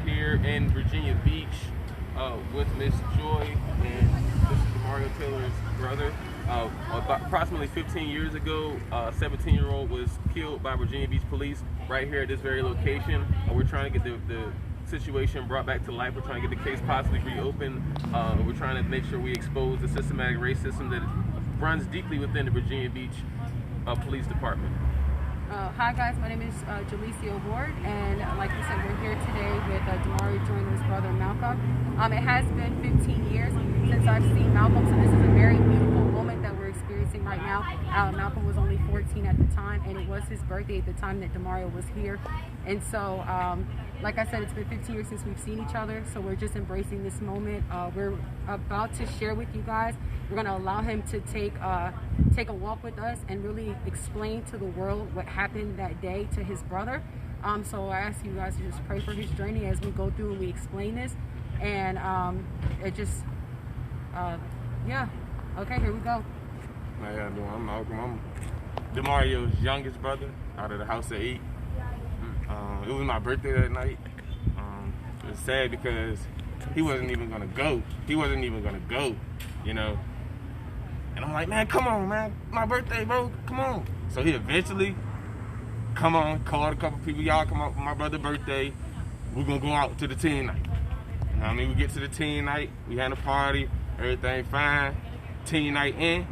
here in Virginia Beach with Miss Joy and Mr. Demario Taylor's brother. About approximately 15 years ago, a 17-year-old was killed by Virginia Beach police right here at this very location. We're trying to get the situation brought back to life. We're trying to get the case possibly reopened. We're trying to make sure we expose the systematic racism that runs deeply within the Virginia Beach Police Department. Hi guys, my name is Jalicia Ward, and like you said, we're here today with Demario Joyner's brother Malcolm. It has been 15 years since I've seen Malcolm, so this is a very beautiful moment that we're experiencing right now. Malcolm was only 14 at the time, and it was his birthday at the time that Demario was here. And so, like I said, it's been 15 years since we've seen each other, so we're just embracing this moment. We're about to share with you guys. We're going to allow him to take a walk with us and really explain to the world what happened that day to his brother. So I ask you guys to just pray for his journey as we go through and we explain this. And it just, yeah. Okay, here we go. How y'all doing? I'm Malcolm. I'm Demario's youngest brother out of the house of 8. It was my birthday that night. It was sad because he wasn't even gonna go. You know. And I'm like, man, come on, man. My birthday, bro. Come on. So he eventually, called a couple people. Y'all come out for my brother's birthday. We're gonna go out to the teen night. You know what I mean? We get to the teen night. We had a party. Everything fine. Teen night in.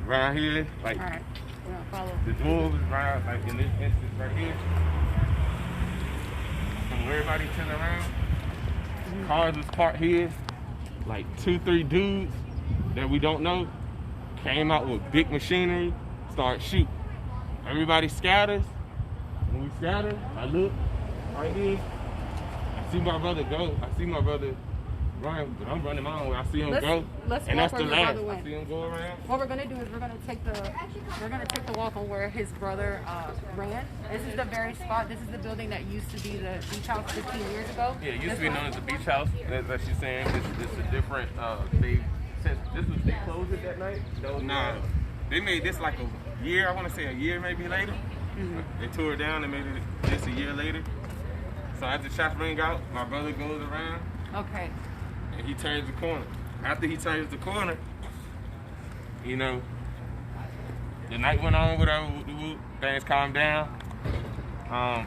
Around here, like, all right. We're gonna follow. The door was around, like in this instance right here. And everybody turned around. Cars was parked here. Like 2-3 dudes that we don't know came out with big machinery, started shooting. Everybody scatters. When we scatter, I look right here. I see my brother go. I see my brother run, but I'm running my own way. I see him go, and that's the last. I see him go around. What we're gonna do is we're gonna take the walk on where his brother ran. This is the very spot. This is the building that used to be the beach house 15 years ago. Yeah, it used to be known as the beach house. As she's saying, this is a different. They closed it that night. Nah, they made this like a year. I want to say a year maybe later. They tore it down and made it this a year later. So after the shots ring out, my brother goes around. Okay. And he turns the corner. After he turns the corner, you know, the night went on, whatever, things calmed down.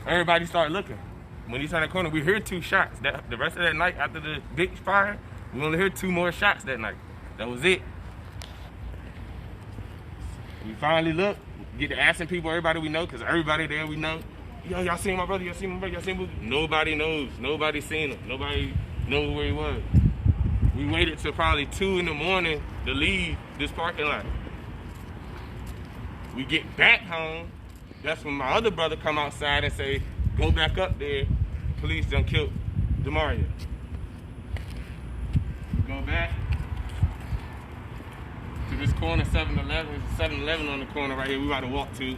Everybody started looking. When he turned the corner, we heard 2 shots. The rest of that night, after the big fire, we only heard 2 more shots that night. That was it. We finally looked, get to asking people, everybody we know, because everybody there we know, yo, y'all seen my brother, y'all seen my brother, y'all seen my brother? Nobody knows. Nobody seen him. Nobody knows where he was. We waited till probably 2 in the morning to leave this parking lot. We get back home. That's when my other brother come outside and say, go back up there. Police done killed Demario. We go back to this corner, 7-Eleven. There's a 7-Eleven on the corner right here we about to walk to.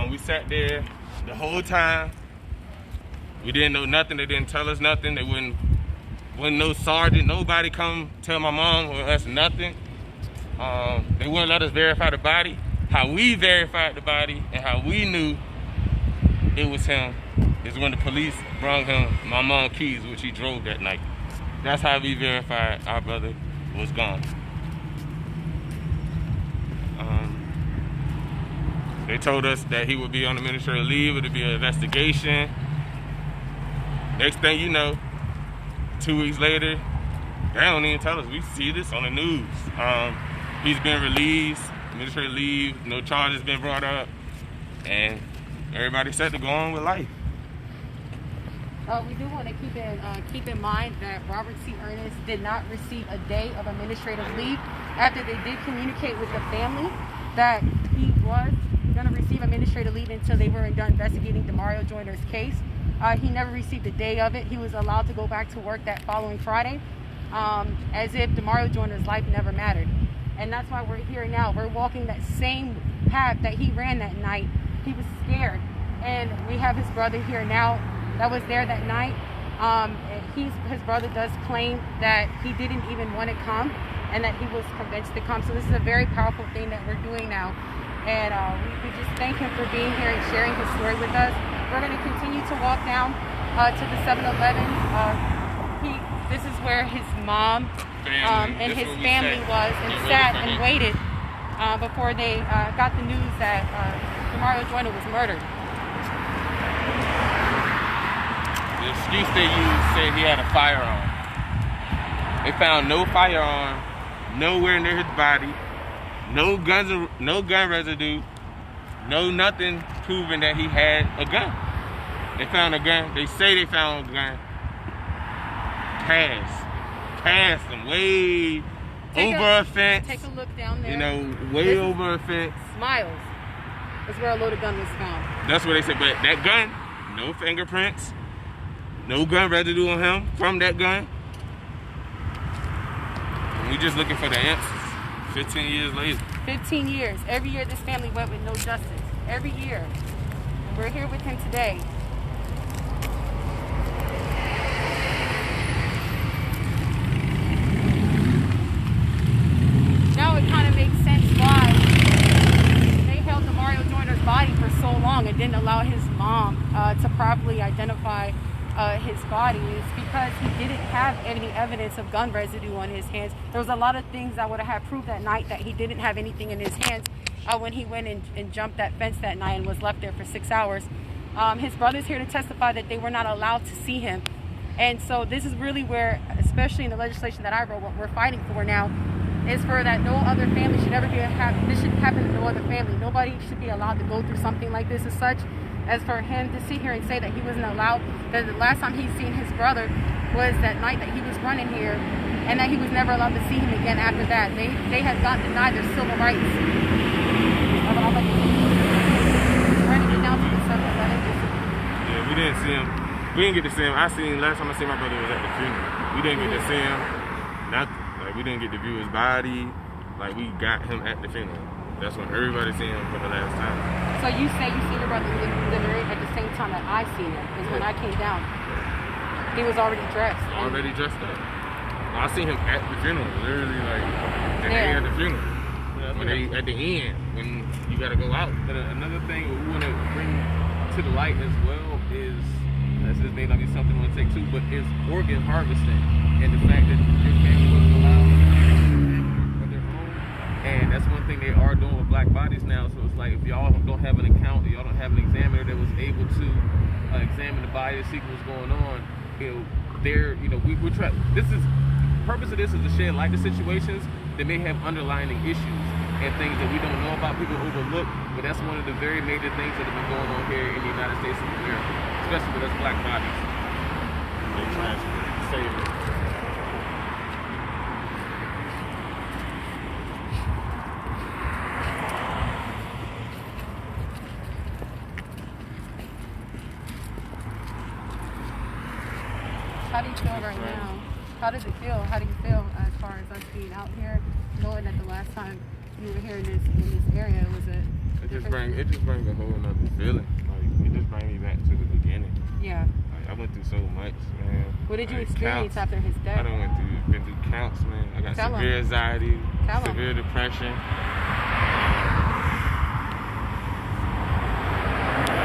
We sat there the whole time. We didn't know nothing. They didn't tell us nothing. They wouldn't no sergeant, nobody come tell my mom or us nothing. They wouldn't let us verify the body. How we verified the body and how we knew it was him is when the police brought him my mom's keys, which he drove that night. That's how we verified our brother was gone. They told us that he would be on administrative leave, it would be an investigation. Next thing you know, 2 weeks later, they don't even tell us. We see this on the news. He's been released, administrative leave, no charges been brought up, and everybody set to go on with life. We do want to keep in mind that Robert C. Ernest did not receive a day of administrative leave after they did communicate with the family that he was going to receive administrative leave until they were done investigating Demario Joyner's case. He never received a day of it. He was allowed to go back to work that following Friday, as if Demario Joyner's life never mattered. And that's why we're here now. We're walking that same path that he ran that night. He was scared. And we have his brother here now that was there that night. His brother does claim that he didn't even want to come and that he was convinced to come. So this is a very powerful thing that we're doing now. And we just thank him for being here and sharing his story with us. We're going to continue to walk down to the 7-Eleven. This is where his mom and his family was, and sat and waited before they got the news that Demario Joyner was murdered. The excuse they used said he had a firearm. They found no firearm nowhere near his body, no gun residue, no nothing proving that he had a gun. They found a gun. They say they found a gun. Past them, way over a fence. Take a look down there. You know, way over a fence. Miles is where a loaded gun was found. That's what they said. But that gun, no fingerprints, no gun residue on him from that gun. And we just looking for the answers. 15 years later. 15 years. Every year this family went with no justice. Every year. And we're here with him today. Now it kind of makes sense why they held Demario Joyner's body for so long and didn't allow his mom to properly identify his body. Is because he didn't have any evidence of gun residue on his hands. There was a lot of things that would have proved that night that he didn't have anything in his hands when he went and jumped that fence that night and was left there for 6 hours. His brother's here to testify that they were not allowed to see him. And so this is really where, especially in the legislation that I wrote, what we're fighting for now is for that no other family should ever this should happen to no other family. Nobody should be allowed to go through something like this as such. As for him to sit here and say that he wasn't allowed, that the last time he's seen his brother was that night that he was running here, and that he was never allowed to see him again after that. They had gotten denied their civil rights. Ready to get down to the 7-Eleven. Yeah, we didn't see him. We didn't get to see him. Last time I seen my brother was at the funeral. We didn't get to see him. We didn't get to view his body. Like, we got him at the funeral. That's when everybody seen him for the last time. So you say you see your brother literally at the same time that I seen him, is when I came down. He was already dressed. Already dressed up. I seen him at the funeral, literally like the day of the funeral. Yeah, at the end, when you gotta go out. But another thing we want to bring to the light as well is, this may not be something we want to take to, but is organ harvesting, and the fact that his family wasn't allowed on their own. And that's one thing they are doing with black bodies now. So it's like, if y'all don't have an account, y'all don't have an examiner that was able to examine the body to see what's going on, we're trying. Purpose of this is to shed light to situations that may have underlying issues and things that we don't know about, people overlook. But that's one of the very major things that have been going on here in the United States of America, especially with us black bodies. They trying to save it. How do you feel right now? How does it feel? How do you feel as far as us being out here, knowing that the last time you were here in this area was a It just brings a whole nother feeling. Like, it just brings me back to the beginning. Yeah. Like, I went through so much, man. What did you Like, experience after his death? I done been through counts, man. I got severe anxiety, severe depression.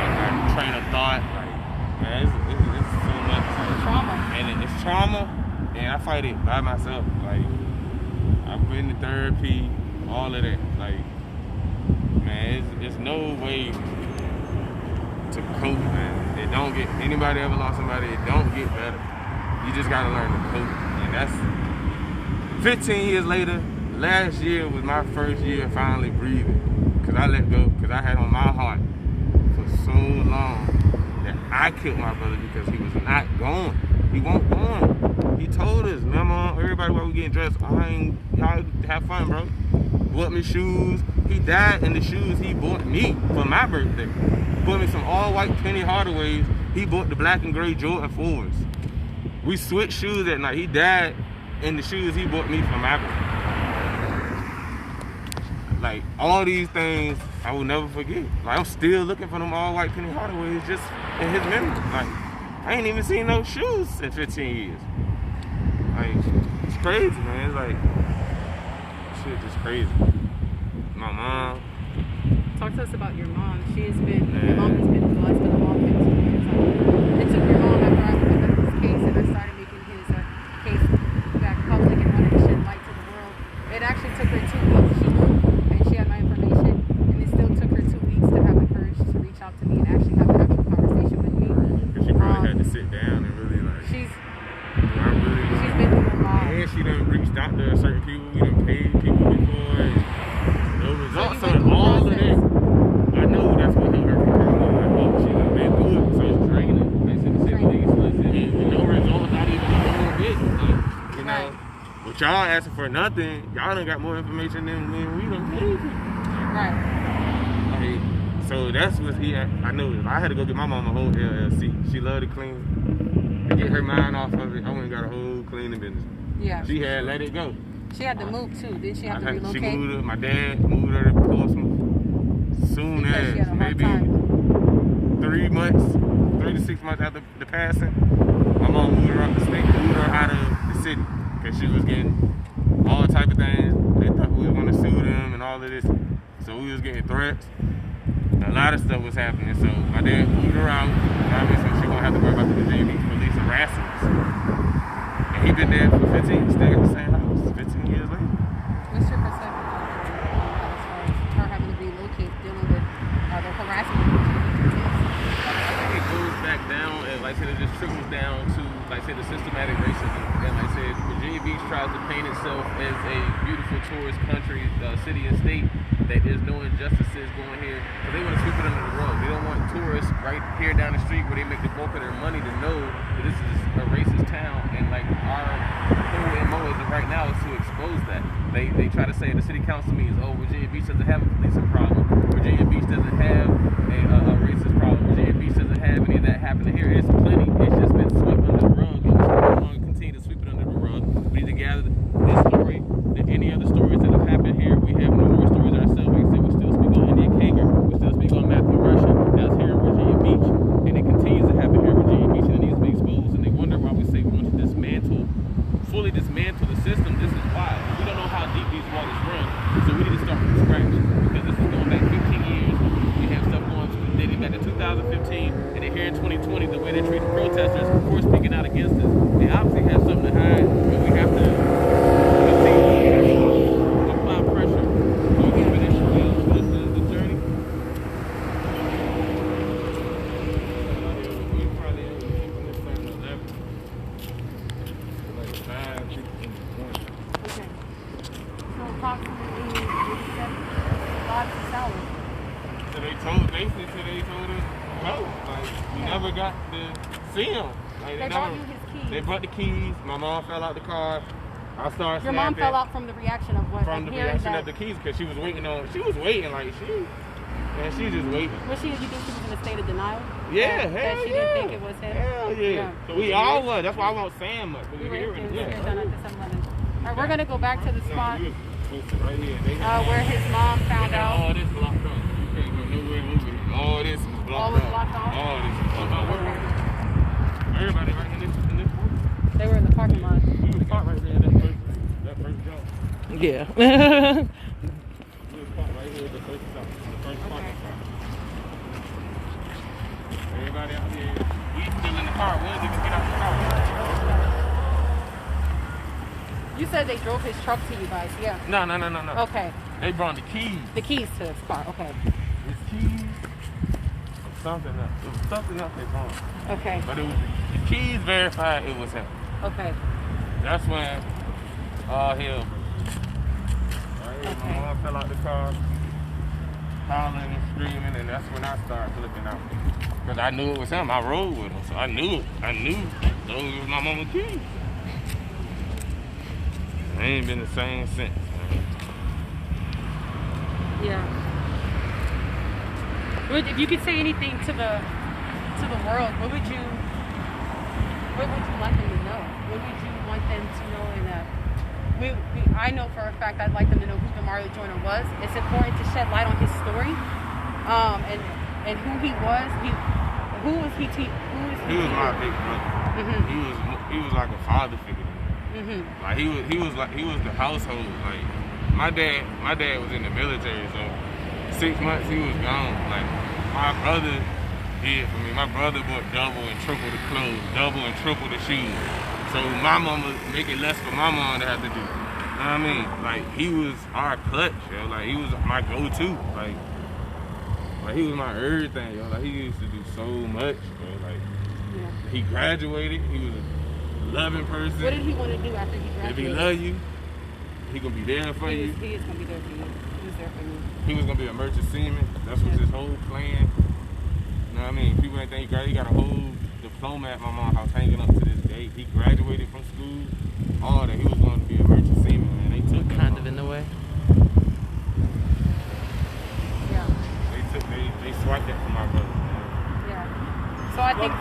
Like, train of thought. Like, man, it's so much. Trauma. And it's trauma, and I fight it by myself. Like, I've been to therapy, all of that. Like, man, it's no way to cope, man. It don't get, anybody ever lost somebody, it don't get better. You just gotta learn to cope. And that's 15 years later. Last year was my first year finally breathing. Cause I let go, cause I had on my heart for so long that I killed my brother because he was not going. He won't going. He told us, remember, everybody while we getting dressed, y'all have fun, bro. Bought me shoes. He died in the shoes he bought me for my birthday. Bought me some all-white Penny Hardaways. He bought the black and gray Jordan 4s. We switched shoes that night. He died in the shoes he bought me for my birthday. Like, all these things I will never forget. Like, I'm still looking for them all-white Penny Hardaways just in his memory. Like, I ain't even seen those shoes in 15 years. Like, it's crazy, man. It's like, shit just crazy. My mom. Talk to us about your mom. Your mom has been blessed with a long 15 years. It took your mom after me and actually have an actual conversation with me. Because she probably had to sit down and really like. She's been through a lot. And she done reached out to certain people. We done paid people before. And the results of all of that. I know that's what held her from Carolina. I think she done been through it. So it's draining. They said the same thing. And no results, not even a little bit. Like, you know. But y'all asking for nothing. Y'all done got more information than when we done paid you. Right. Like, so that's what he had. I know I had to go get my mom a whole LLC. She loved to clean. To get her mind off of it, I went and got a whole cleaning business. Yeah. She had let it go. She had to move too. Did she have to relocate? She moved her. My dad moved her to Portsmouth. Soon as maybe 3 to 6 months after the passing, my mom moved her out the state, moved her out of the city because she was getting all type of things. They thought we was gonna sue them and all of this, so we was getting threats. A lot of stuff was happening, so my dad moved her out. Obviously, she gonna have to worry about the Virginia Beach police harassing us. And he been there for 15, still at the same house, 15 years later. What's your perspective as far as her having to relocate, dealing with the harassment? I think it goes back down, and like I said, it just trickles down to, like I said, the systematic racism. And like I said, Virginia Beach tries to paint itself as a beautiful tourist country, city and state, that there's no injustices going here, because they want to sweep it under the rug. They don't want tourists right here down the street where they make the bulk of their money to know that this is a racist town. And like our whole MO is right now is to expose that. They try to say in the city council meetings, oh, Virginia Beach doesn't have a policing problem. Virginia Beach doesn't have a racist problem. Virginia Beach doesn't have any of that happening here. It's plenty. It's just been swept under the rug. And we're going to continue to sweep it under the rug. We need to gather this story, and any other stories that have happened here. We have no more stories ourselves. Like I said, we still speak on India Kager. We still speak on Matthew Russian. That's here in Virginia Beach. And it continues to happen here in Virginia Beach, and it needs to be exposed. And they wonder why we say we want to fully dismantle the system. This is why. We don't know how deep these waters run, so we need to start from scratch, because this is going back 15 years. We have stuff going dating back to 2015, and then here in 2020, the way they treat protesters, of course, speaking out against us. They obviously have something to hide, and we have to apply pressure. So we can finish the journey. We probably from this time to 11. Like 5 people in the morning. Okay. So approximately 87 lives and salaries. So they told us no. Like we never got to see him. Like, They brought you his keys. They brought the keys. My mom fell out the car. I started Your mom snapping fell out from the reaction of what? from the reaction of the keys because she was waiting like she just waiting. Was she? You think she was in a state of denial? Yeah, that hell she yeah. didn't think it was him. Hell yeah. Yeah. We all was. That's why I won't say much. We were here. here done at the 7-Eleven. All right, we're gonna go back to the spot Right here. where his mom found out. All this blocked off. You can't go nowhere moving. All this is blocked All was off. blocked off? All this is blocked off. Everybody right in this room. They were in the parking lot. We was parked right there. That first job. Yeah. We was parked right here at the first stop. The first parking spot. Everybody out here. We still in the car. We didn't even get out the car. You said they drove his truck to you guys, yeah. No. Okay. They brought the keys. The keys to his car, okay. His keys. Something else. It was something else they brought. Okay. But it was the keys verified it was him. Okay. That's when all hell broke. Right here, my mom fell out the car, hollering and screaming, and that's when I started flipping out. Because I knew it was him. I rode with him, so I knew those was my mama's keys. I ain't been the same since. Yeah. If you could say anything to the world, what would you want them to know? What would you want them to know? I know for a fact I'd like them to know who Demario Joyner was. It's important to shed light on his story, and who he was. Who was he? He was my big brother. Mm-hmm. He was like a father figure to me. Mm-hmm. Like he was the household. Like my dad was in the military, so 6 months he was gone. Like my brother did for me. My brother bought double and triple the clothes, double and triple the shoes. So my mama make it less for my mom to have to do. You know what I mean? Like he was our clutch, yo. Like he was my go-to. Like Like, he was my everything, yo. Like, he used to do so much, bro. Like, Yeah. he graduated. He was a loving person. What did he want to do after he graduated? If he love you, he gonna be there for you. He is gonna be there for you. He was there for you. He was gonna be a merchant seaman. That's was his whole plan. You know what I mean? People ain't think he got a whole diploma at my mom's house hanging up to this day. He graduated from school. All that. He was going to be a merchant seaman, man. They took Kind of in the way. Yeah. They swiped that from my brother, man. Yeah. So I think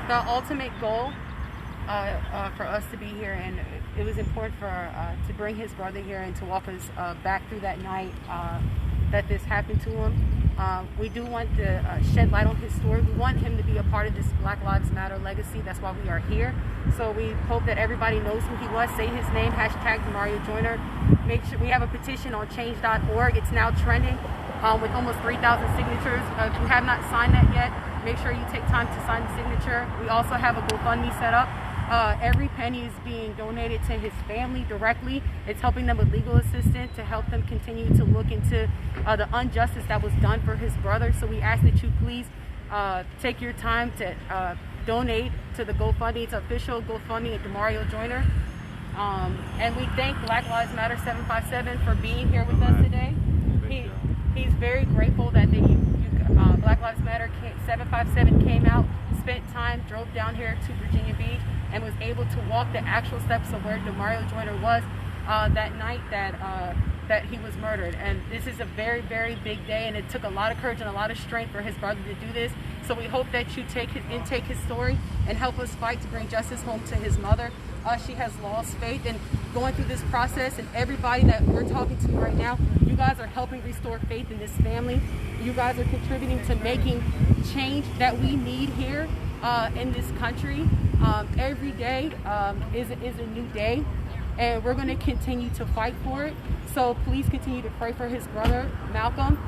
the ultimate goal for us to be here, and it was important for to bring his brother here and to walk us back through that night that this happened to him. We do want to shed light on his story. We want him to be a part of this Black Lives Matter legacy. That's why we are here. So we hope that everybody knows who he was. Say his name, hashtag Demario Joyner. Make sure we have a petition on change.org. It's now trending with almost 3,000 signatures. If you have not signed that yet, make sure you take time to sign the signature. We also have a GoFundMe set up. Every penny is being donated to his family directly. It's helping them with legal assistance to help them continue to look into the injustice that was done for his brother. So we ask that you please take your time to donate to the GoFundMe. It's official GoFundMe at Demario Joyner. And we thank Black Lives Matter 757 for being here with us today. He's very grateful that Black Lives Matter 757 came out, spent time, drove down here to Virginia Beach, and was able to walk the actual steps of where Demario Joyner was that night that he was murdered. And this is a very, very big day, and it took a lot of courage and a lot of strength for his brother to do this. So we hope that you take his story and help us fight to bring justice home to his mother. She has lost faith, and going through this process, and everybody that we're talking to right now, you guys are helping restore faith in this family. You guys are contributing to making change that we need here in this country. Every day is a new day, and we're going to continue to fight for it. So please continue to pray for his brother Malcolm,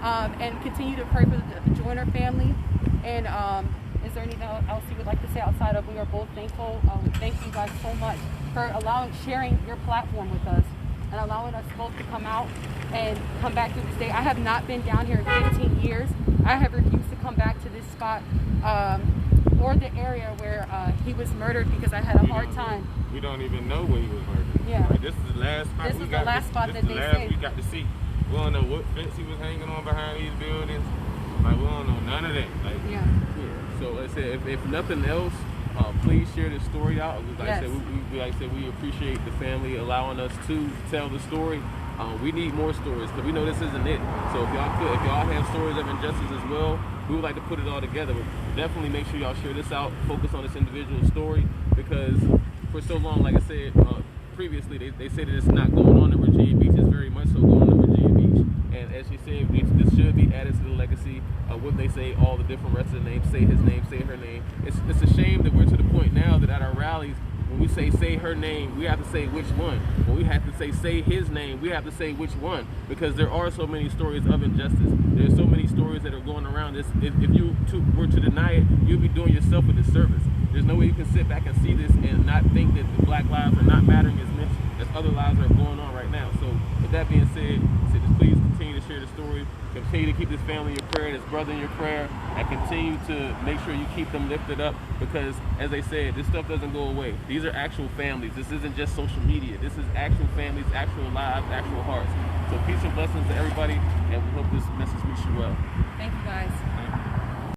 and continue to pray for the Joyner family. And is there anything else you would like to say outside of we are both thankful? Thank you guys so much for sharing your platform with us and allowing us both to come out and come back to this day. I have not been down here in 15 years. I have refused to come back to this spot or the area where he was murdered because I had a hard time. We don't even know where he was murdered. Yeah. Like, this is the last spot This is the last spot that they say. we got to see. We don't know what fence he was hanging on behind these buildings. Like, we don't know none of that. Like, Yeah. So like I said, if nothing else, please share this story out. Like Yes. I said, we appreciate the family allowing us to tell the story. We need more stories because we know this isn't it. So if y'all have stories of injustice as well, we would like to put it all together. But definitely make sure y'all share this out. Focus on this individual story because for so long, like I said previously, they say that it's not going on in Virginia Beach. It's very much so going on in Virginia Beach. And as she said, this should be added to the legacy of what they say, all the different rest of the names, say his name, say her name. It's a shame that we're to the point now that at our rallies, when we say her name, we have to say which one. When we have to say his name, we have to say which one. Because there are so many stories of injustice. There's so many stories that are going around this. If you were to deny it, you'll be doing yourself a disservice. There's no way you can sit back and see this and not think that the black lives are not mattering as much as other lives are going on right now. So with that being said, just please continue to share the story. Continue to keep this family in your prayer, this brother in your prayer, and continue to make sure you keep them lifted up because, as they said, this stuff doesn't go away. These are actual families. This isn't just social media. This is actual families, actual lives, actual hearts. So peace and blessings to everybody, and we hope this message reaches you well. Thank you guys.